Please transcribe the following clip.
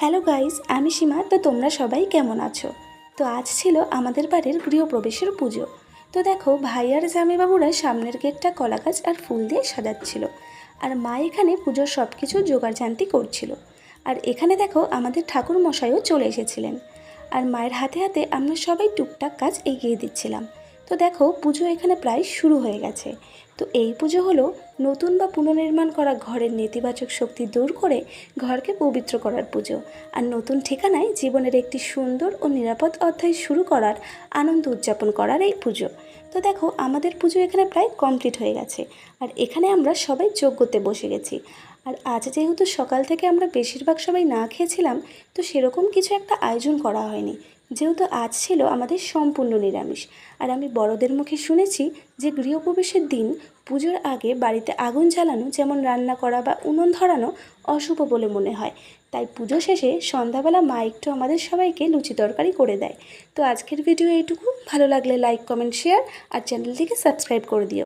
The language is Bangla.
হ্যালো গাইস, আমি সীমা। তো তোমরা সবাই কেমন আছো? তো আজ ছিল আমাদের বাড়ির গৃহপ্রবেশের পুজো। তো দেখো, ভাই আর জামাইবাবুরা সামনের গেটটা কলা গাছ আর ফুল দিয়ে সাজাচ্ছিল, আর মা এখানে পুজোর সব কিছু জোগাড়জান্তি করছিল। আর এখানে দেখো, আমাদের ঠাকুর মশাইও চলে এসেছিলেন, আর মায়ের হাতে হাতে আমরা সবাই টুকটাক কাজ এগিয়ে দিচ্ছিলাম। তো দেখো, পুজো এখানে প্রায় শুরু হয়ে গেছে। তো এই পুজো হলো নতুন বা পুনর্নির্মাণ করা ঘরের নেতিবাচক শক্তি দূর করে ঘরকে পবিত্র করার পুজো, আর নতুন ঠিকানায় জীবনের একটি সুন্দর ও নিরাপদ অধ্যায় শুরু করার আনন্দ উদযাপন করার এই পুজো। তো দেখো, আমাদের পুজো এখানে প্রায় কমপ্লিট হয়ে গেছে, আর এখানে আমরা সবাই যজ্ঞতে বসে গেছি। আর আজ যেহেতু সকাল থেকে আমরা বেশিরভাগ সবাই না খেয়েছিলাম, তো সেরকম কিছু একটা আয়োজন করা হয়নি, যেহেতু আজ ছিল আমাদের সম্পূর্ণ নিরামিষ। আর আমি বড়দের মুখে শুনেছি যে গৃহপ্রবেশের দিন পুজোর আগে বাড়িতে আগুন জ্বালানো, যেমন রান্না করা বা উনুন ধরানো, অশুভ বলে মনে হয়। তাই পুজো শেষে সন্ধ্যাবেলা মা একটু আমাদের সবাইকে লুচি তরকারি করে দেয়। তো আজকের ভিডিও এইটুকু। ভালো লাগলে লাইক, কমেন্ট, শেয়ার আর চ্যানেলটিকে সাবস্ক্রাইব করে দিও।